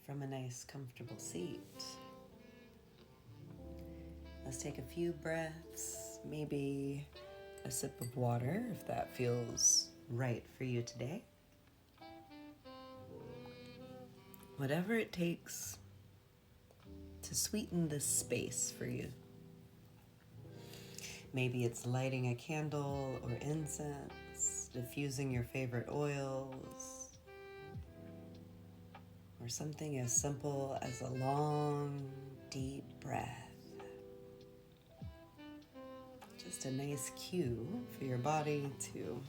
from a nice, comfortable seat. Let's take a few breaths, maybe a sip of water if that feels right for you today. Whatever it takes to sweeten this space for you. Maybe it's lighting a candle or incense, diffusing your favorite oils, or something as simple as a long, deep breath. Just a nice cue for your body to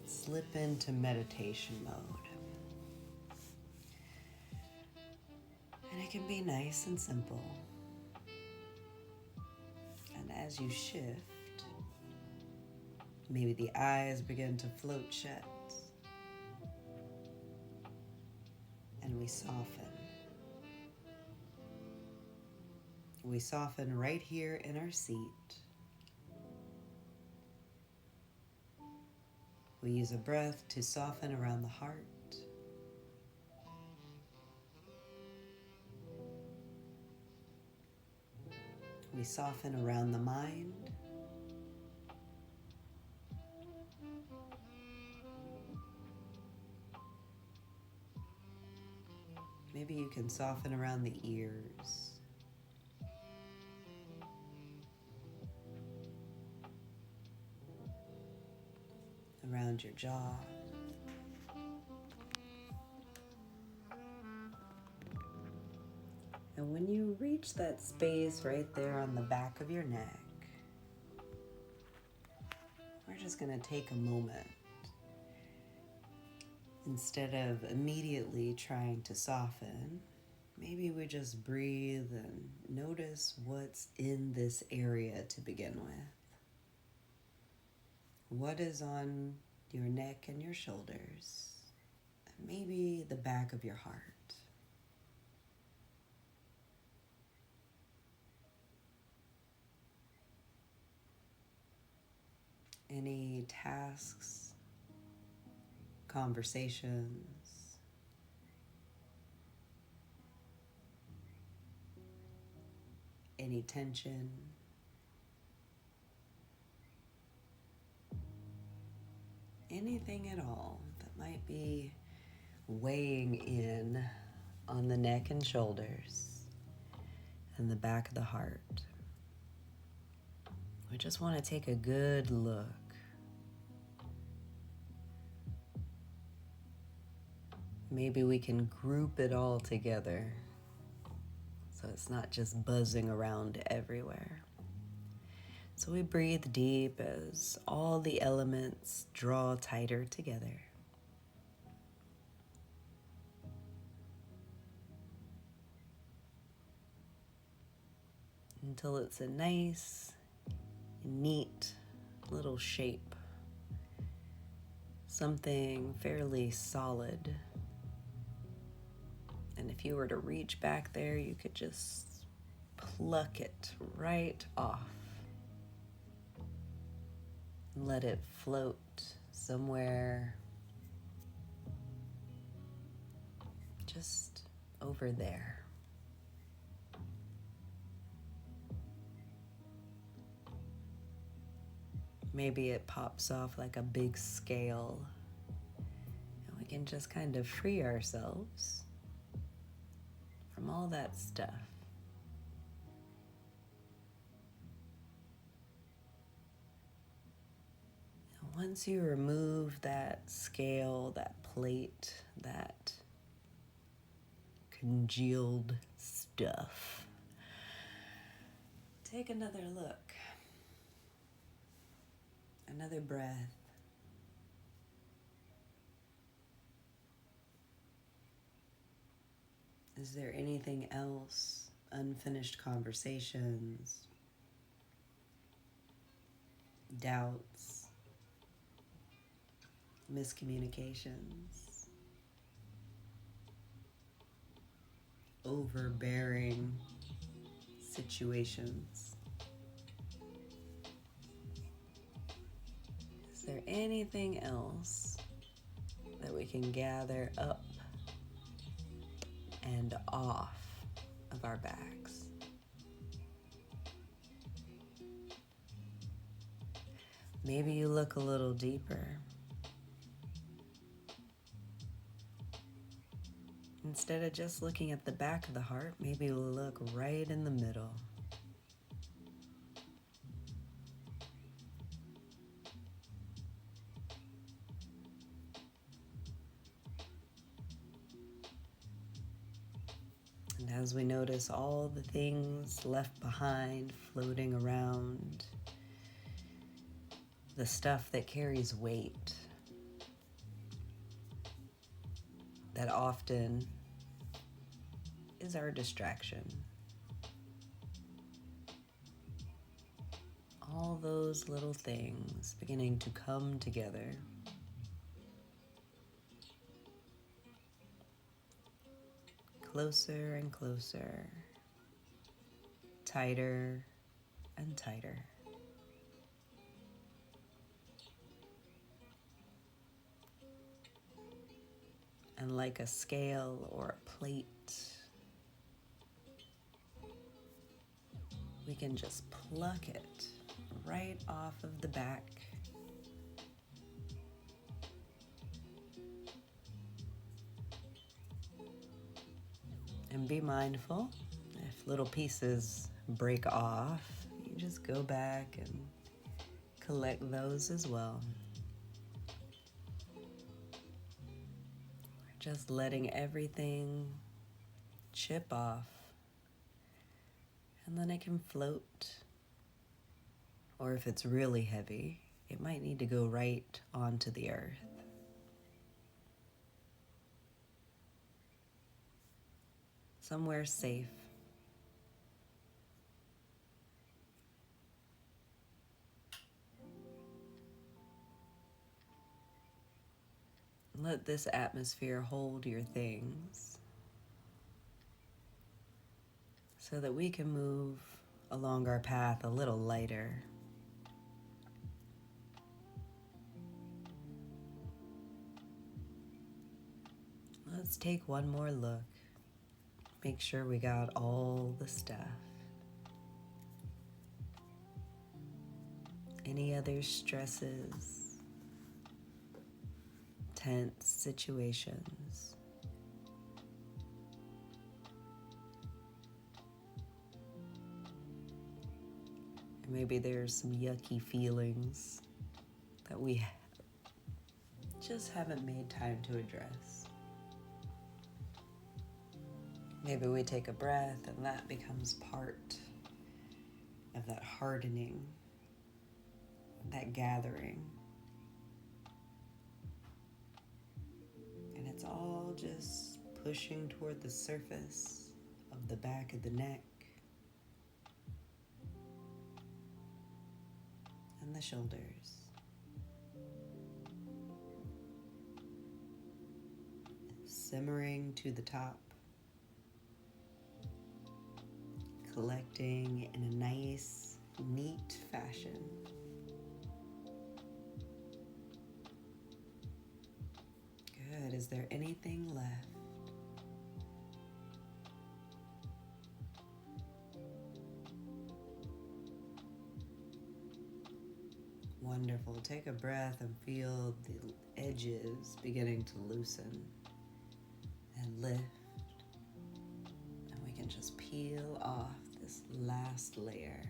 slip into meditation mode. And it can be nice and simple. And as you shift, maybe the eyes begin to float shut. And we soften. We soften right here in our seat. We use a breath to soften around the heart. We soften around the mind. Maybe you can soften around the ears. Around your jaw. And when you reach that space right there on the back of your neck, we're just going to take a moment. Instead of immediately trying to soften, maybe we just breathe and notice what's in this area to begin with. What is on your neck and your shoulders, and maybe the back of your heart. Any tasks, conversations, any tension, anything at all that might be weighing in on the neck and shoulders and the back of the heart. We just want to take a good look. Maybe we can group it all together so it's not just buzzing around everywhere. So we breathe deep as all the elements draw tighter together. Until it's a nice, neat little shape. Something fairly solid. And if you were to reach back there, you could just pluck it right off. Let it float somewhere just over there. Maybe it pops off like a big scale, and we can just kind of free ourselves from all that stuff. Once you remove that scale, that plate, that congealed stuff, take another look, another breath. Is there anything else? Unfinished conversations, doubts, miscommunications, overbearing situations? Is there anything else that we can gather up and off of our backs. Maybe you look a little deeper. Instead of just looking at the back of the heart, maybe look right in the middle. And as we notice all the things left behind floating around, the stuff that carries weight, that often is our distraction. All those little things beginning to come together. Closer and closer, tighter and tighter. And like a scale or a plate, we can just pluck it right off of the back. And be mindful, if little pieces break off, you just go back and collect those as well. Just letting everything chip off, and then it can float. Or if it's really heavy, it might need to go right onto the earth. Somewhere safe. Let this atmosphere hold your things so that we can move along our path a little lighter. Let's take one more look. Make sure we got all the stuff. Any other stresses, tense situations. Maybe there's some yucky feelings that we just haven't made time to address. Maybe we take a breath and that becomes part of that hardening, that gathering. And it's all just pushing toward the surface of the back of the neck and the shoulders. Simmering to the top, collecting in a nice, neat fashion. Good. Is there anything left? Wonderful. Take a breath and feel the edges beginning to loosen and lift. And we can just peel off this last layer.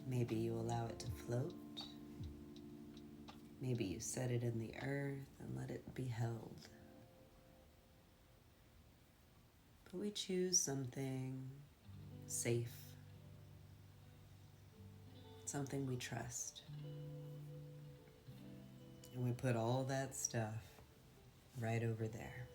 Maybe you allow it to float. Maybe you set it in the earth and let it be held. But we choose something safe, something we trust. And we put all that stuff right over there.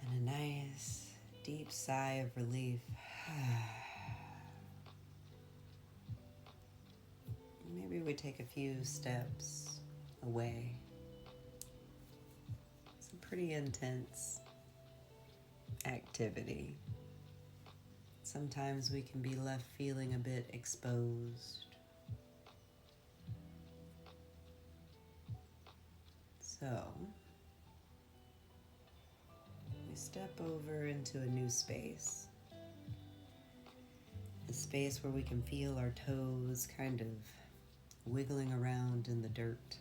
And a nice deep sigh of relief. Maybe we take a few steps away. It's pretty intense activity. Sometimes we can be left feeling a bit exposed. So, we step over into a new space. A space where we can feel our toes kind of wiggling around in the dirt.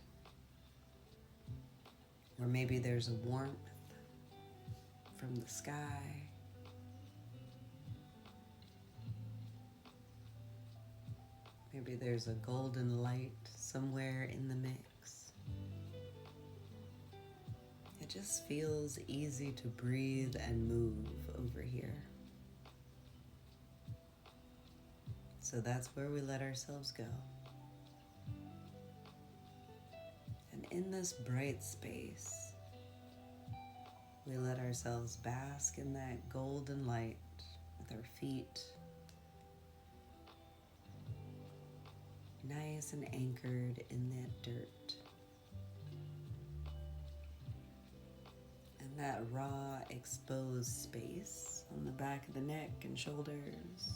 Or maybe there's a warmth from the sky. Maybe there's a golden light somewhere in the mix. It just feels easy to breathe and move over here. So that's where we let ourselves go. And in this bright space, we let ourselves bask in that golden light with our feet nice and anchored in that dirt. And that raw, exposed space on the back of the neck and shoulders.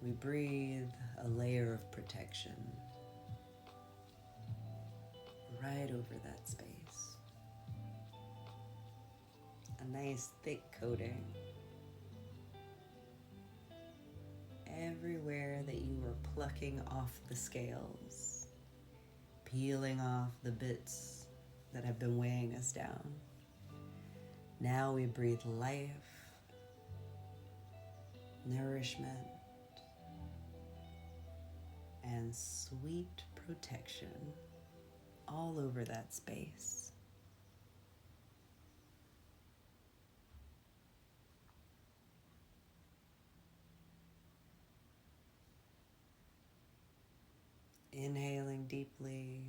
We breathe a layer of protection right over that space. A nice thick coating. Everywhere that you are plucking off the scales, peeling off the bits that have been weighing us down. Now we breathe life, nourishment, and sweet protection all over that space. Inhaling deeply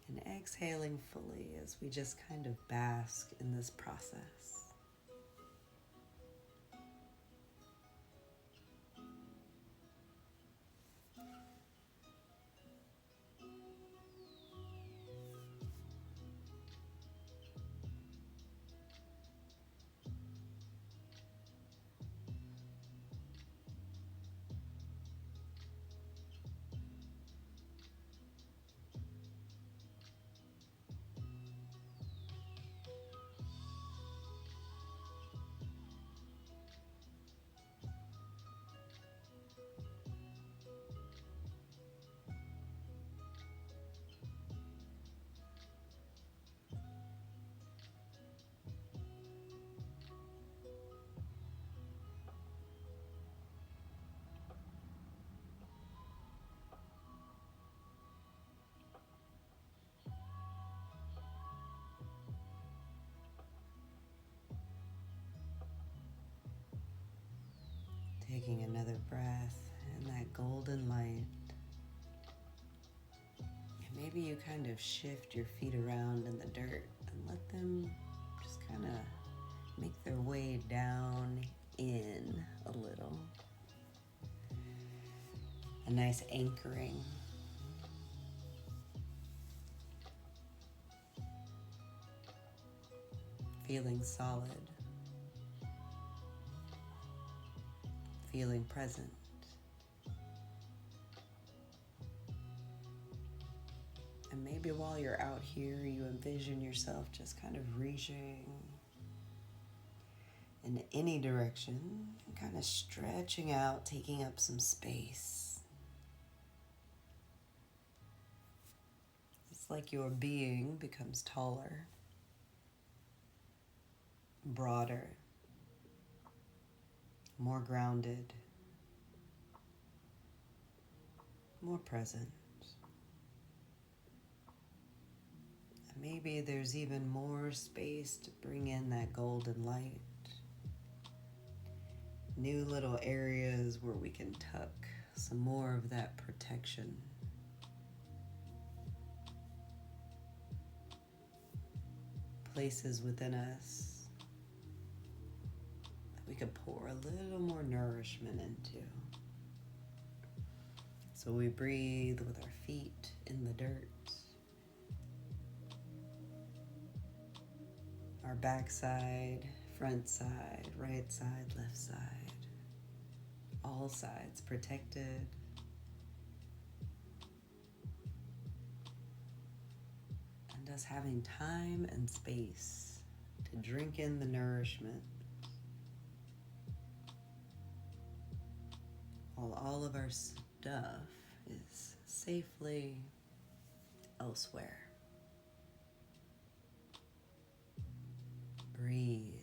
and exhaling fully as we just kind of bask in this process. Taking another breath in that golden light. And maybe you kind of shift your feet around in the dirt and let them just kind of make their way down in a little. A nice anchoring. Feeling solid. Feeling present. And maybe while you're out here, you envision yourself just kind of reaching in any direction, and kind of stretching out, taking up some space. It's like your being becomes taller, broader, more grounded, more present. And maybe there's even more space to bring in that golden light. New little areas where we can tuck some more of that protection. Places within us that we could pour a little more nourishment into. So we breathe with our feet in the dirt. our back side, front side, right side, left side, all sides protected. And us having time and space to drink in the nourishment while all of our stuff is safely elsewhere. Breathe.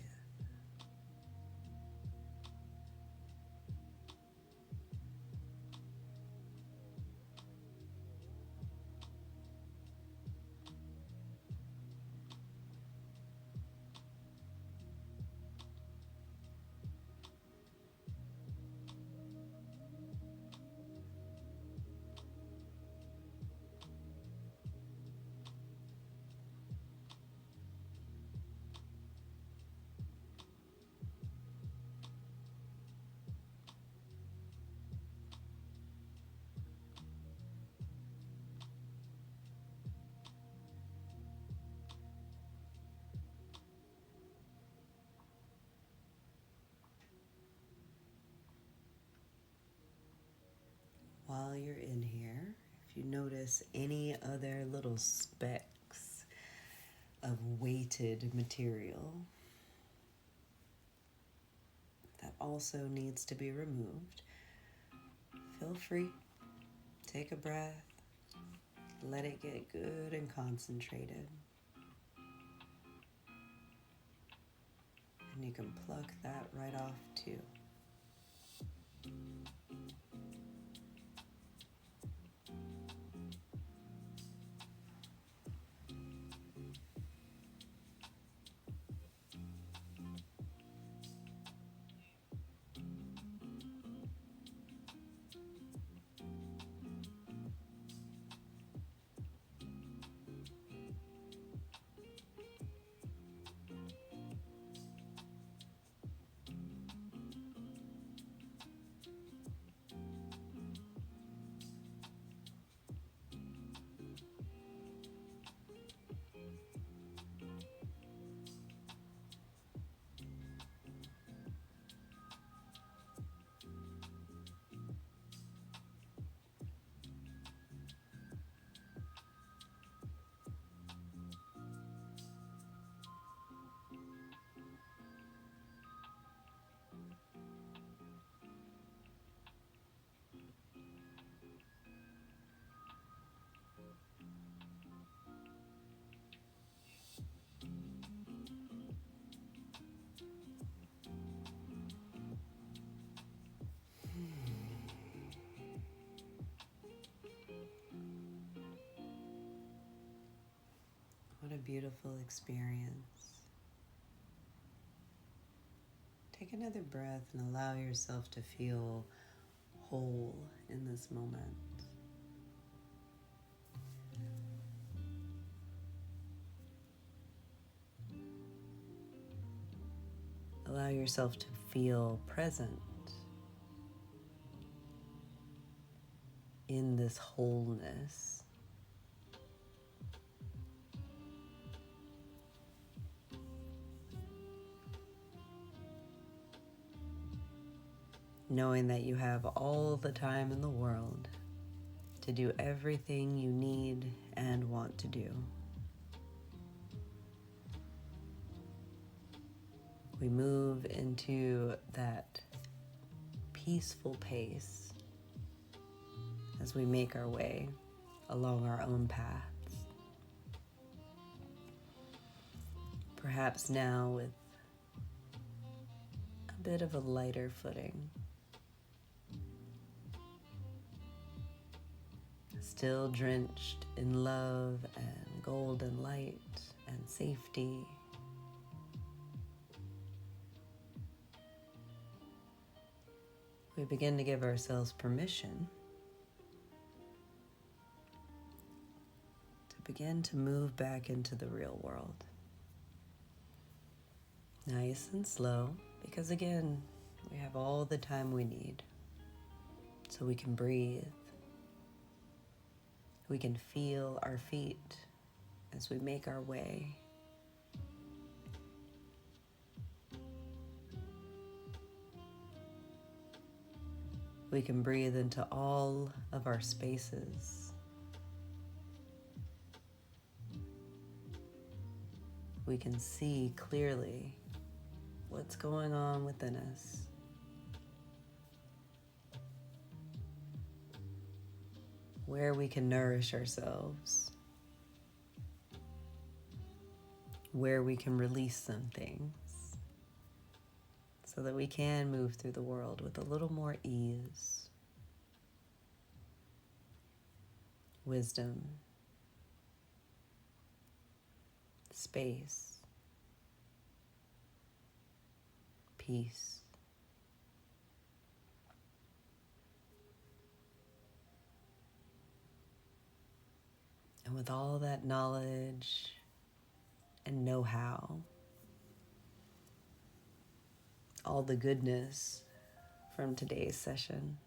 While you're in here, if you notice any other little specks of weighted material that also needs to be removed, feel free. Take a breath. Let it get good and concentrated. And you can pluck that right off too. What a beautiful experience. Take another breath and allow yourself to feel whole in this moment. Allow yourself to feel present in this wholeness. Knowing that you have all the time in the world to do everything you need and want to do. We move into that peaceful pace as we make our way along our own paths. Perhaps now with a bit of a lighter footing. Still drenched in love and golden light and safety. We begin to give ourselves permission to begin to move back into the real world. Nice and slow, because again, we have all the time we need. So we can breathe. We can feel our feet as we make our way We can breathe into all of our spaces. We can see clearly what's going on within us. Where we can nourish ourselves. Where we can release some things so that we can move through the world with a little more ease, wisdom, space, peace. And with all that knowledge and know-how, all the goodness from today's session,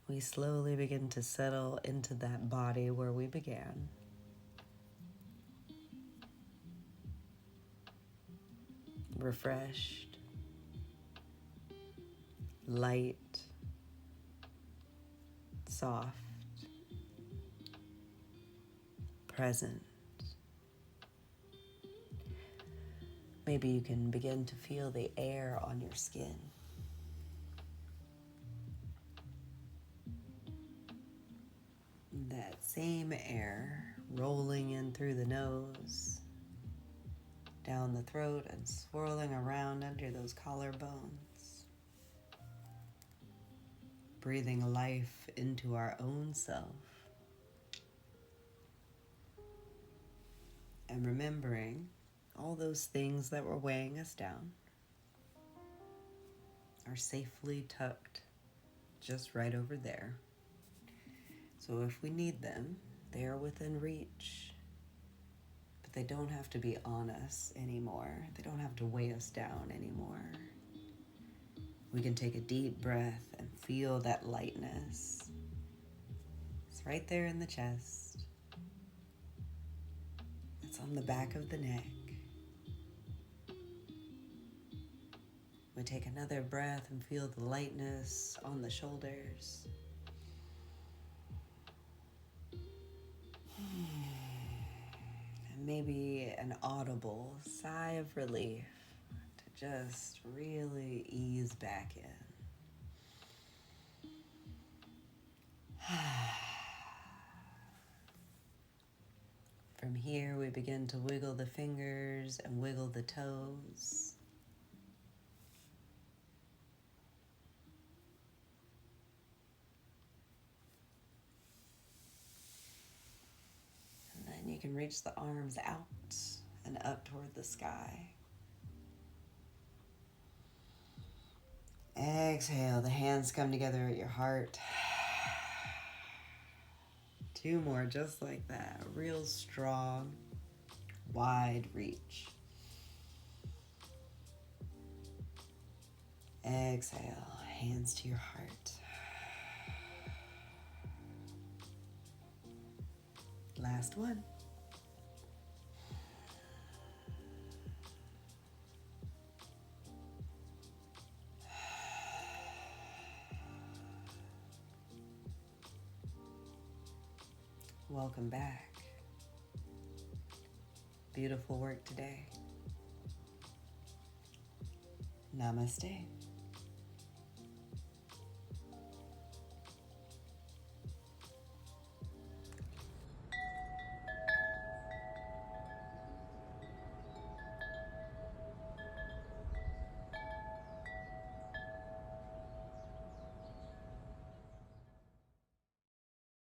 we slowly begin to settle into that body where we began. Refreshed, light, soft, present. Maybe you can begin to feel the air on your skin. That same air rolling in through the nose, down the throat, and swirling around under those collarbones. Breathing life into our own self. And remembering all those things that were weighing us down are safely tucked just right over there. So if we need them, they are within reach. But they don't have to be on us anymore. They don't have to weigh us down anymore. We can take a deep breath and feel that lightness. It's right there in the chest. It's on the back of the neck. We take another breath and feel the lightness on the shoulders. And maybe an audible sigh of relief to just really ease back in. From here, we begin to wiggle the fingers and wiggle the toes. And then you can reach the arms out and up toward the sky. Exhale, the hands come together at your heart. 2 more, just like that. A real strong, wide reach. Exhale, hands to your heart. Last one. Welcome back. Beautiful work today. Namaste.